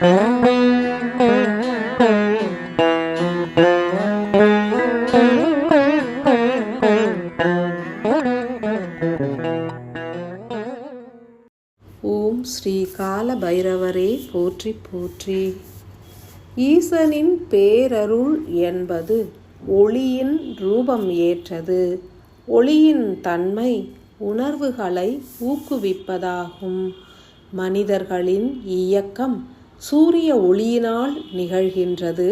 ஓம் ஸ்ரீ கால பைரவரே போற்றி போற்றி. ஈசனின் பேரருள் என்பது ஒளியின் ரூபம் ஏற்றது. ஒளியின் தன்மை உணர்வுகளை ஊக்குவிப்பதாகும். மனிதர்களின் இயக்கம் சூரிய ஒளியினால் நிகழ்கின்றது.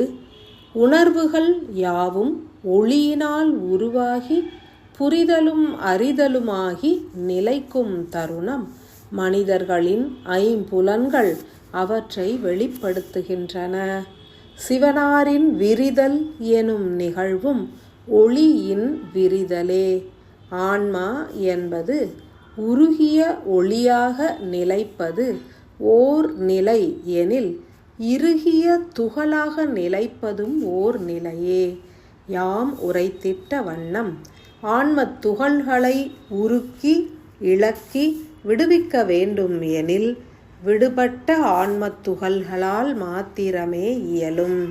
உணர்வுகள் யாவும் ஒளியினால் உருவாகி புரிதலும் அறிதலுமாகி நிலைக்கும் தருணம் மனிதர்களின் ஐம்புலன்கள் அவற்றை வெளிப்படுத்துகின்றன. சிவனாரின் விரிதல் எனும் நிகழ்வும் ஒளியின் விரிதலே. ஆன்மா என்பது உருகிய ஒளியாக நிலைப்பது ஓர் நிலை எனில், இறுகிய துகளாக நிலைப்பதும் ஓர் நிலையே. யாம் உரைத்திட்ட வண்ணம் ஆன்மத் துகள்களை உருக்கி இளக்கி விடுவிக்க வேண்டும் எனில், விடுபட்ட ஆன்மத் துகள்களால் மாத்திரமே இயலும்.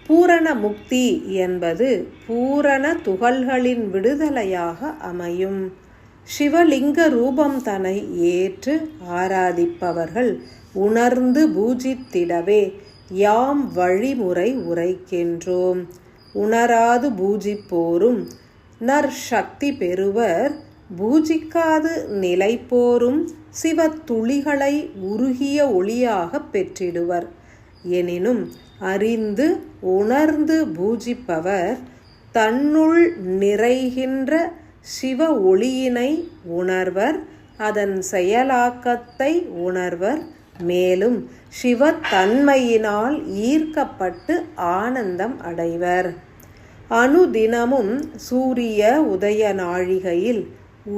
பூரண முக்தி என்பது பூரண துகள்களின் விடுதலையாக அமையும். சிவலிங்க ரூபம் தன்னை ஏற்று ஆராதிப்பவர்கள் உணர்ந்து பூஜித்திடவே யாம் வழிமுறை உரைக்கின்றோம். உணராது பூஜிப்போரும் நற்சக்தி பெறுவர். பூஜிக்காது நிலைப்போரும் சிவத்துளிகளை உருகிய ஒளியாக பெற்றிடுவர். எனினும் அறிந்து உணர்ந்து பூஜிப்பவர் தன்னுள் நிறைகின்ற சிவ ஒளியினை உணர்வர். அதன் செயலாக்கத்தை உணர்வர். மேலும் சிவத்தன்மையினால் ஈர்க்கப்பட்டு ஆனந்தம் அடைவர். அனுதினமும் சூரிய உதய நாழிகையில்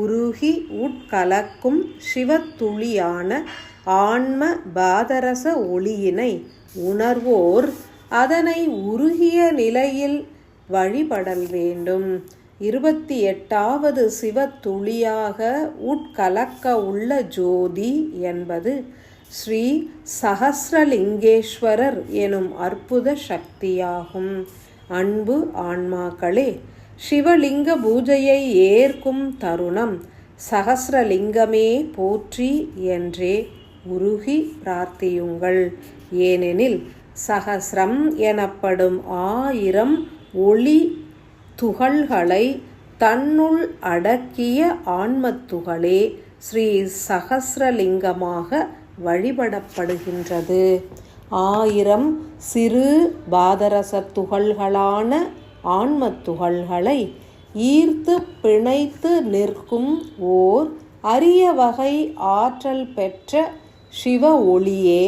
உருகி உட்கலக்கும் சிவத்துளியான ஆன்ம பாதரச ஒளியினை உணர்வோர் அதனை உருகிய நிலையில் வழிபடல் வேண்டும். 28வது சிவத்துளியாக உட்கலக்க உள்ள ஜோதி என்பது ஸ்ரீ சகஸ்ரலிங்கேஸ்வரர் எனும் அற்புத சக்தியாகும். அன்பு ஆன்மாக்களே, சிவலிங்க பூஜையை ஏற்கும் தருணம் சகஸ்ரலிங்கமே போற்றி என்றே உருகி பிரார்த்தியுங்கள். ஏனெனில் சகஸ்ரம் எனப்படும் 1000 ஒளி துகள்களை தன்னுள் அடக்கிய ஆன்மத்துகளே ஸ்ரீ சகஸ்ரலிங்கமாக வழிபடப்படுகின்றது. 1000 சிறு பாதரச துகள்களான ஆன்மத்துகள்களை ஈர்த்து பிணைத்து நிற்கும் ஓர் அரிய வகை ஆற்றல் பெற்ற சிவ ஒளியே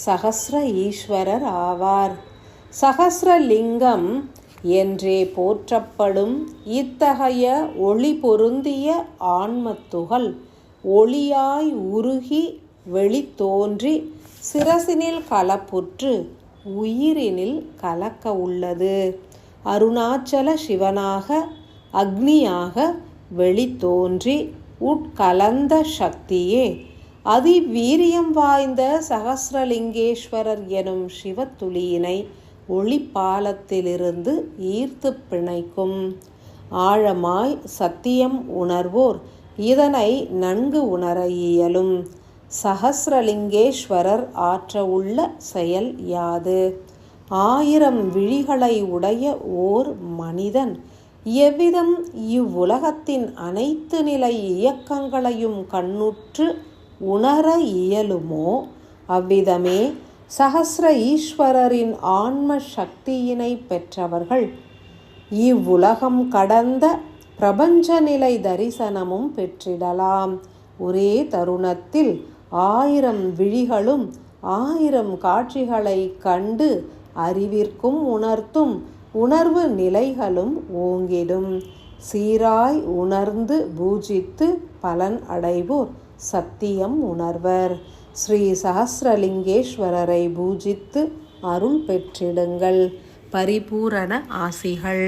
சகஸ்ர ஈஸ்வரர் ஆவார். சகஸ்ரலிங்கம் என்றே போற்றப்படும் இத்தகைய ஒளி பொருந்திய ஆன்மத்துகள் ஒளியாய் உருகி வெளித்தோன்றி சிரசினில் கலப்புற்று உயிரினில் கலக்க உள்ளது. அருணாச்சல சிவனாக அக்னியாக வெளித்தோன்றி உட்கலந்த சக்தியே அதிவீரியம் வாய்ந்த சகஸ்ரலிங்கேஸ்வரர் எனும் சிவத்துளியினை ஒளிப்பாலத்திலிருந்து ஈர்த்து பிணைக்கும். ஆழமாய் சத்தியம் உணர்வோர் இதனை நன்கு உணர இயலும். சகஸ்ரலிங்கேஸ்வரர் ஆற்ற உள்ள செயல் யாது? 1000 விழிகளை உடைய ஓர் மனிதன் எவ்விதம் இவ்வுலகத்தின் அனைத்து நிலை இயக்கங்களையும் கண்ணுற்று உணர இயலுமோ அவ்விதமே சகஸ்ர ஈஸ்வரரின் ஆன்ம சக்தியினை பெற்றவர்கள் இவ்வுலகம் கடந்த பிரபஞ்ச நிலை தரிசனமும் பெற்றிடலாம். ஒரே தருணத்தில் 1000 விழிகளும் 1000 காட்சிகளை கண்டு அறிவிற்கும் உணர்த்தும் உணர்வு நிலைகளும் ஓங்கிடும். சீராய் உணர்ந்து பூஜித்து பலன் அடைவோர் சத்தியம் உணர்வர். ஸ்ரீ சகஸ்ரலிங்கேஸ்வரரை பூஜித்து அருள் பெற்றிடுங்கள். பரிபூரண ஆசிகள்.